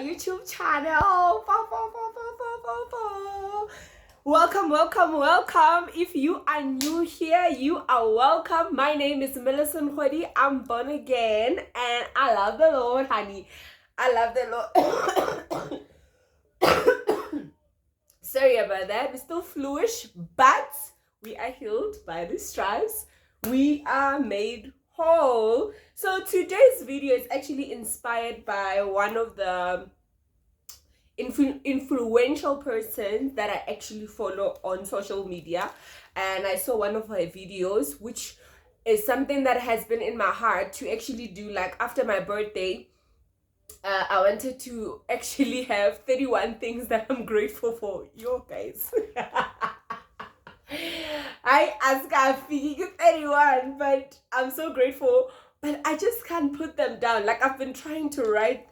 YouTube channel. Welcome. If you are new here, you are welcome. My name is Millicent Khodi. I'm born again and I love the Lord, honey. I love the Lord. Sorry about that. We're still fluish, but we are healed by the stripes. We are made whole. So today's video is actually inspired by one of the influential persons that I actually follow on social media, and I saw one of her videos, which is something that has been in my heart to actually do. Like after my birthday, I wanted to actually have 31 things that I'm grateful for. Yo guys. I ask her 31, but I'm so grateful, but I just can't put them down. Like I've been trying to write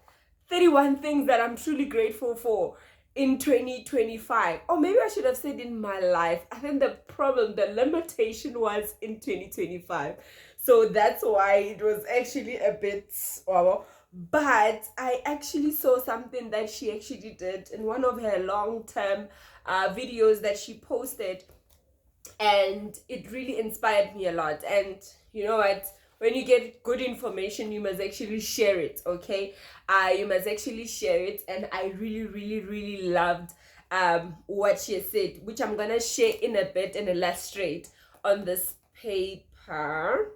31 things that I'm truly grateful for in 2025. Or maybe I should have said in my life. I think the limitation was in 2025. So that's why it was actually a bit but I actually saw something that she actually did in one of her long-term videos that she posted, and it really inspired me a lot. And you know what, when you get good information, you must actually share it. Okay, you must actually share it. And I really loved what she said, which I'm gonna share in a bit and illustrate on this paper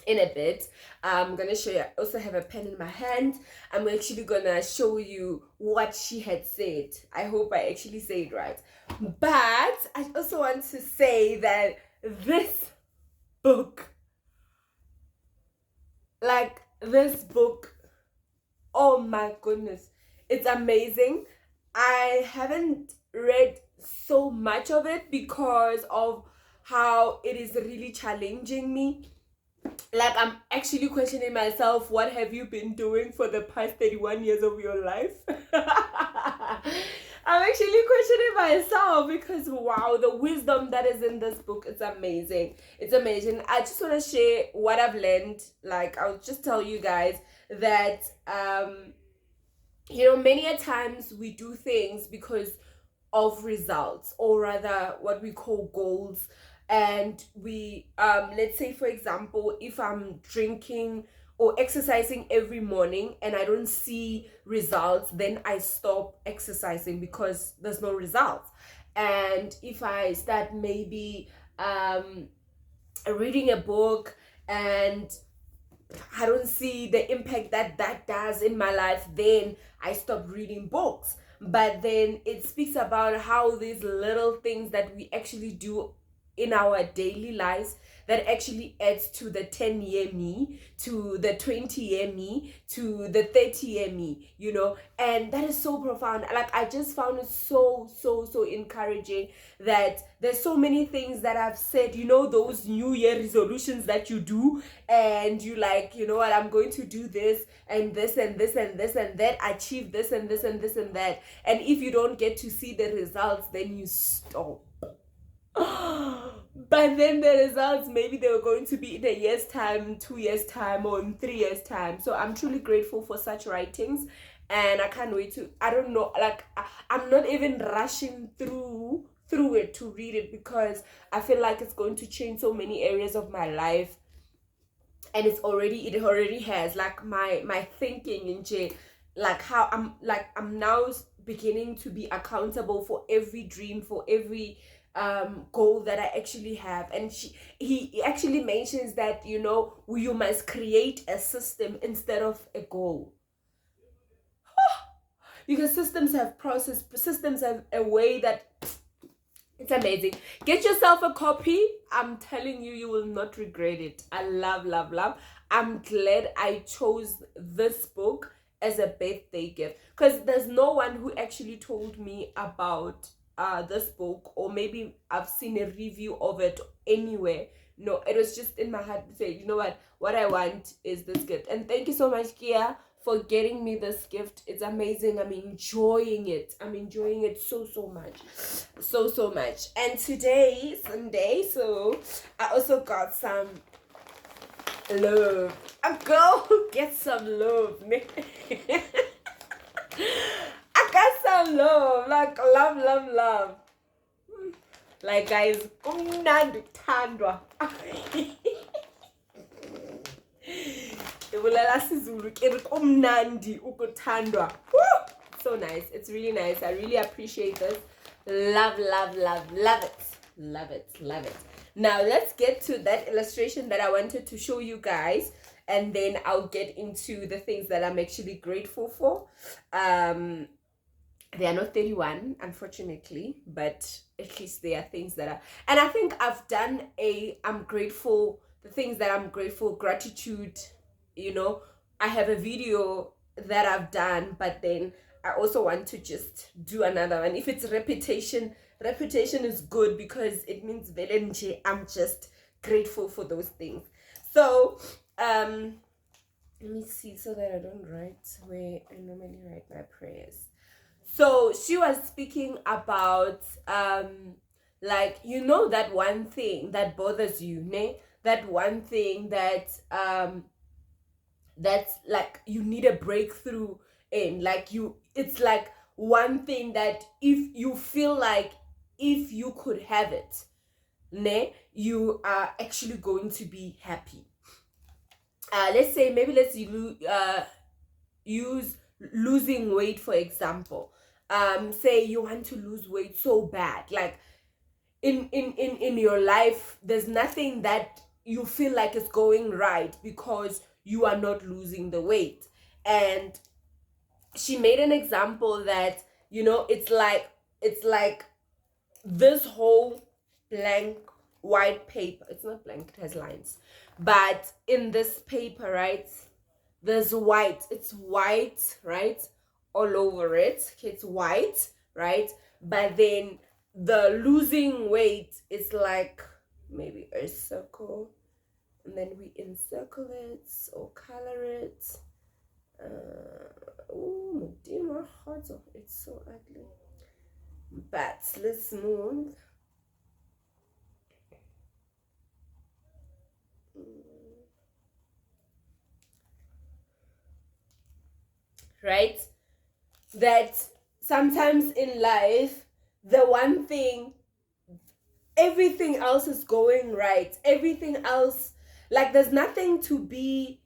in a bit. I'm gonna show you. I also have a pen in my hand. I'm actually gonna show you what she had said. I hope I actually say it right. But I also want to say that this book, oh my goodness, it's amazing. I haven't read so much of it because of how it is really challenging me. Like I'm actually questioning myself, what have you been doing for the past 31 years of your life? I'm actually questioning myself because wow, the wisdom that is in this book is amazing. It's amazing. I just want to share what I've learned. Like I'll just tell you guys that many a times we do things because of results, or rather what we call goals. And we let's say, for example, if I'm drinking or exercising every morning and I don't see results, then I stop exercising because there's no results. And if I start maybe reading a book and I don't see the impact that does in my life, then I stop reading books. But then it speaks about how these little things that we actually do in our daily lives that actually adds to the 10-year me, to the 20-year me, to the 30-year me, and that is so profound. Like I just found it so encouraging that there's so many things that I've said, those New Year resolutions that you do, and you like, what, I'm going to do this and this and this and this and that, achieve this and this and this and that, and if you don't get to see the results, then you stop. But then the results, maybe they were going to be in a year's time, 2 years time, or in 3 years time. So I'm truly grateful for such writings, and I can't wait to, I don't know, like I'm not even rushing through it to read it, because I feel like it's going to change so many areas of my life. And it already has, like my thinking in J, like how I'm now beginning to be accountable for every dream, for every goal that I actually have. And he actually mentions that you must create a system instead of a goal, because systems have process, systems have a way that it's amazing. Get yourself a copy. I'm telling you, you will not regret it. I love. I'm glad I chose this book as a birthday gift, because there's no one who actually told me about this book, or maybe I've seen a review of it anywhere. No, it was just in my heart to say, what I want is this gift. And thank you so much, Kia, for getting me this gift. It's amazing. I'm enjoying it so much, so much. And today, Sunday, so I also got some love. A girl who gets some love. I got some love, like love. Like guys, kumnandi ukuthandwa. Ibulela siZulu ke kumnandi ukuthandwa. So nice. It's really nice. I really appreciate this. Love it. Love it. Now let's get to that illustration that I wanted to show you guys, and then I'll get into the things that I'm actually grateful for. They are not 31, unfortunately, but at least they are things that are, and I think I've done I'm grateful, the things that I'm grateful, gratitude, I have a video that I've done, but then I also want to just do another one. If it's repetition is good because it means Velenje, I'm just grateful for those things. So, let me see so that I don't write where I normally write my prayers. So she was speaking about that one thing that bothers you, ne? That one thing that that's like you need a breakthrough in, it's like one thing that if you feel like if you could have it, ne, you are actually going to be happy. Let's use losing weight for example. Say you want to lose weight so bad, like in your life there's nothing that you feel like is going right because you are not losing the weight. And she made an example that it's like this whole blank white paper. It's not blank, it has lines, but in this paper, right, there's white. It's white, right, all over it. Okay, it's white, right, but then the losing weight is like maybe a circle, and then we encircle it or color it. Oh dear, it's so ugly, but let's move. Right, that sometimes in life the one thing, everything else is going right, everything else, like there's nothing to be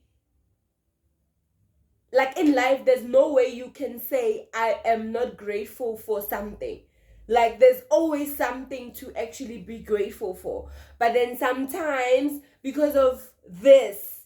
like in life, there's no way you can say I am not grateful for something. Like there's always something to actually be grateful for. But then sometimes because of this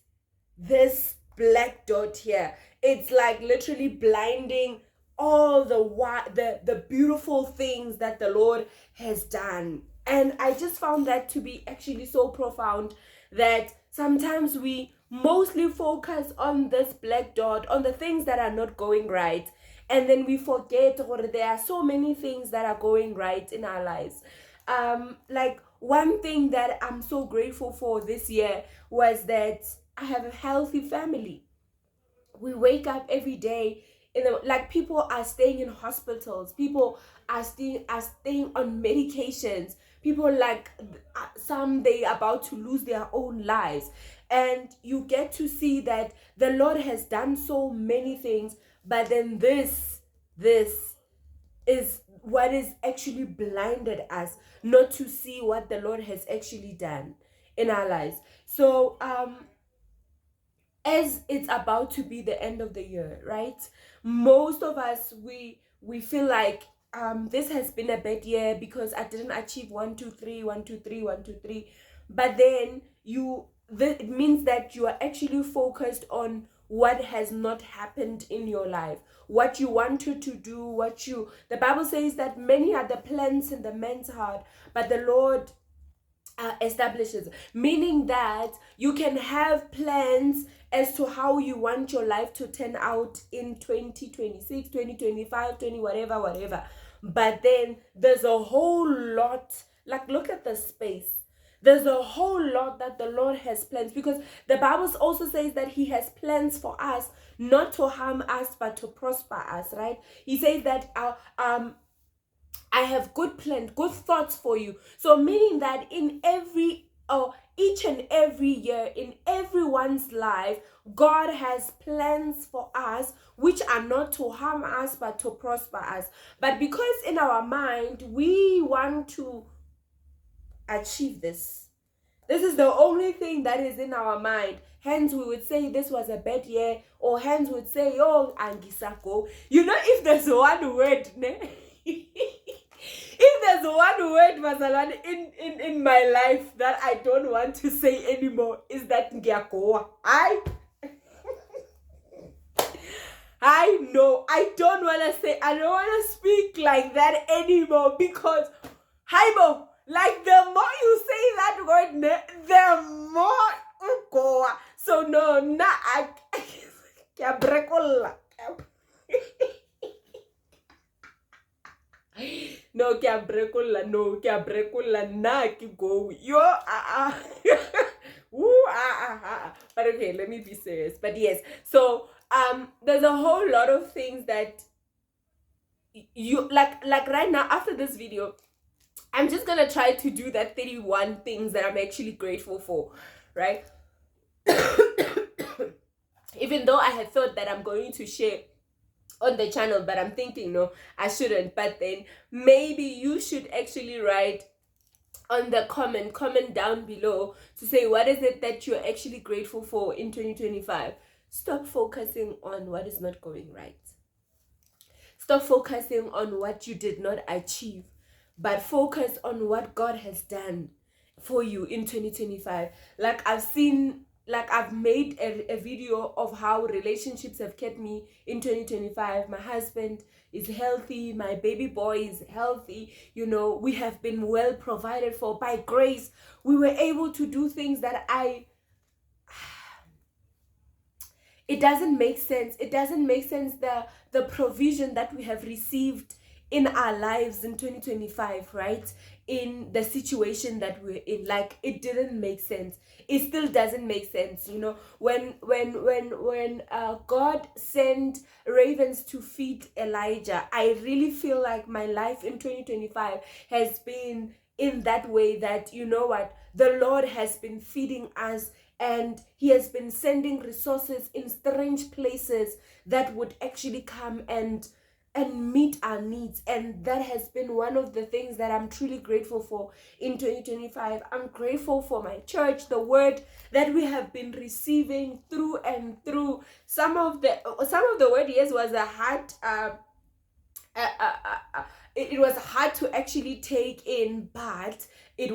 black dot here, it's like literally blinding all the beautiful things that the Lord has done. And I just found that to be actually so profound, that sometimes we mostly focus on this black dot, on the things that are not going right, and then we forget that there are so many things that are going right in our lives. Like one thing that I'm so grateful for this year was that I have a healthy family. We wake up every day like people are staying in hospitals, people are staying on medications, people like some they about to lose their own lives, and you get to see that the Lord has done so many things, but then this is what is actually blinded us not to see what the Lord has actually done in our lives. So as it's about to be the end of the year, right, most of us we feel like this has been a bad year because I didn't achieve 1 2 3 1 2 3 1 2 3, but then it means that you are actually focused on what has not happened in your life, what you wanted to do, the Bible says that many are the plans in the man's heart, but the Lord establishes, meaning that you can have plans as to how you want your life to turn out in 2026, 2025, 20 whatever, but then there's a whole lot, like look at the space, there's a whole lot that the Lord has plans, because the Bible also says that he has plans for us, not to harm us but to prosper us, right? He says that I have good plans, good thoughts for you. So meaning that in each and every year in everyone's life, God has plans for us which are not to harm us but to prosper us. But because in our mind we want to achieve this, this is the only thing that is in our mind. Hence, we would say this was a bad year, or hence would say, oh, angisako. You know, if there's one word, ne? If there's one word, Masalan, in my life that I don't want to say anymore, is that ngiyakoa. I know, I don't want to speak like that anymore, because, Haibo, like the more you say that word, the more go. So no, I no, na ki go. Yo, But okay, let me be serious. But yes, so there's a whole lot of things that you like right now after this video. I'm just gonna try to do that 31 things that I'm actually grateful for, right? Even though I had thought that I'm going to share on the channel, but I'm thinking, no, I shouldn't. But then maybe you should actually write on the comment down below to say what is it that you're actually grateful for in 2025. Stop focusing on what is not going right. Stop focusing on what you did not achieve, but focus on what God has done for you in 2025. Like I've made a video of how relationships have kept me in 2025. My husband is healthy, my baby boy is healthy, you know, we have been well provided for by grace. We were able to do things that it doesn't make sense. It doesn't make sense the provision that we have received in our lives in 2025, right? In the situation that we're in, like, it didn't make sense. It still doesn't make sense, you know. When God sent ravens to feed Elijah, I really feel like my life in 2025 has been in that way, that, you know what, the Lord has been feeding us, and he has been sending resources in strange places that would actually come and meet our needs. And that has been one of the things that I'm truly grateful for in 2025. I'm grateful for my church, the word that we have been receiving through and through. Some of the word, yes, was a hard it was hard to actually take in, but it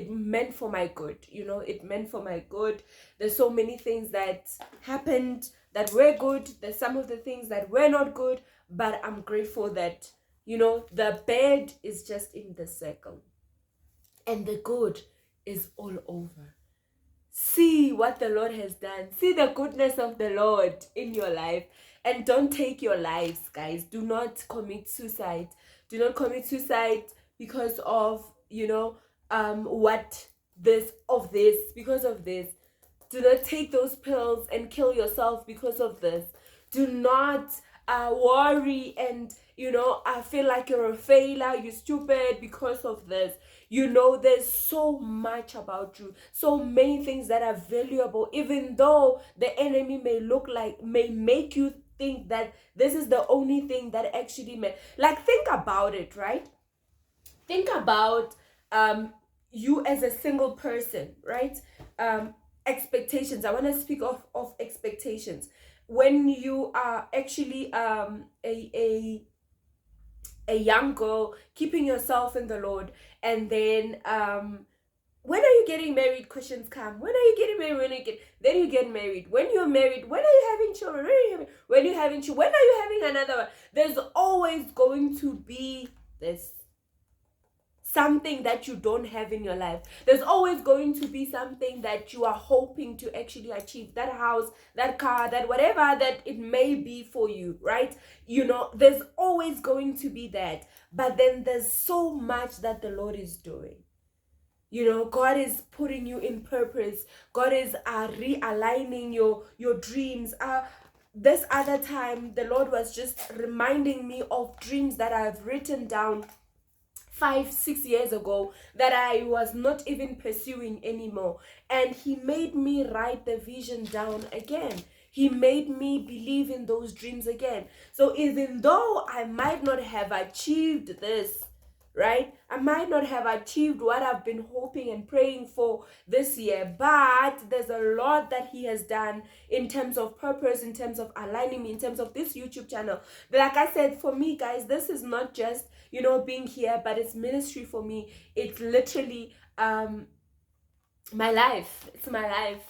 meant for my good, you know. It meant for my good. There's so many things that happened that were good. There's some of the things that were not good, but I'm grateful that, you know, the bad is just in the circle and the good is all over. See what the Lord has done. See the goodness of the Lord in your life. And don't take your lives, guys. Do not commit suicide. Do not commit suicide because of, you know, because of this. Do not take those pills and kill yourself because of this. Do not worry and, you know, I feel like you're a failure, you're stupid because of this. You know, there's so much about you, so many things that are valuable, even though the enemy may make you think that this is the only thing that actually meant. Like, think about it, right? Think about you as a single person, right? Expectations. I want to speak of expectations. When you are actually a young girl, keeping yourself in the Lord, and then when are you getting married? Questions come. When are you getting married? Then you get married. When you're married, when are you having children? When are you having children? When are you having another one? There's always going to be this something that you don't have in your life. There's always going to be something that you are hoping to actually achieve. That house, that car, that whatever that it may be for you, right? You know, there's always going to be that. But then there's so much that the Lord is doing. You know, God is putting you in purpose. God is realigning your dreams. This other time, the Lord was just reminding me of dreams that I've written down 5-6 years ago that I was not even pursuing anymore. And he made me write the vision down again. He made me believe in those dreams again. So even though I might not have achieved this, right? I might not have achieved what I've been hoping and praying for this year, but there's a lot that he has done in terms of purpose, in terms of aligning me, in terms of this YouTube channel. But like I said, for me, guys, this is not just, you know, being here, but it's ministry for me. It's literally my life. It's my life.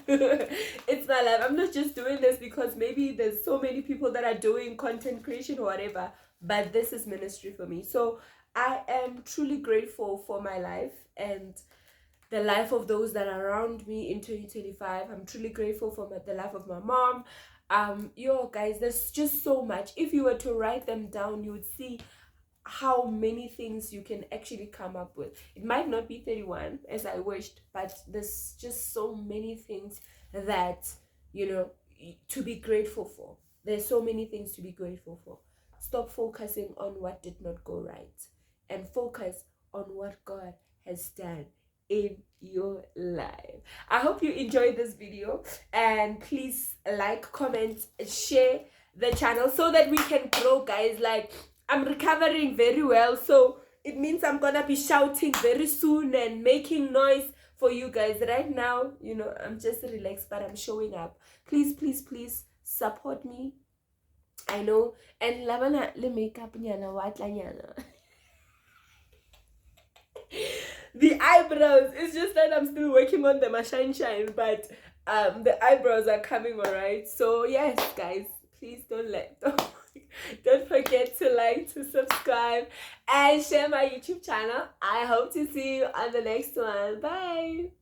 It's my life. I'm not just doing this because maybe there's so many people that are doing content creation or whatever, but this is ministry for me. So I am truly grateful for my life and the life of those that are around me in 2025. I'm truly grateful for the life of my mom. Yo guys, there's just so much. If you were to write them down, you would see how many things you can actually come up with. It might not be 31 as I wished, but there's just so many things that, you know, to be grateful for. There's so many things to be grateful for. Stop focusing on what did not go right and focus on what God has done in your life. I hope you enjoyed this video, and please like, comment, share the channel so that we can grow, guys. Like, I'm recovering very well, so it means I'm gonna be shouting very soon and making noise for you guys. Right now, you know, I'm just relaxed, but I'm showing up. Please, please, please support me. I know. And lavana le makeup nyana watla nyana. The eyebrows, it's just that I'm still working on them, shine, but the eyebrows are coming, all right. So yes, guys, please don't forget to like, to subscribe, and share my YouTube channel. I hope to see you on the next one. Bye.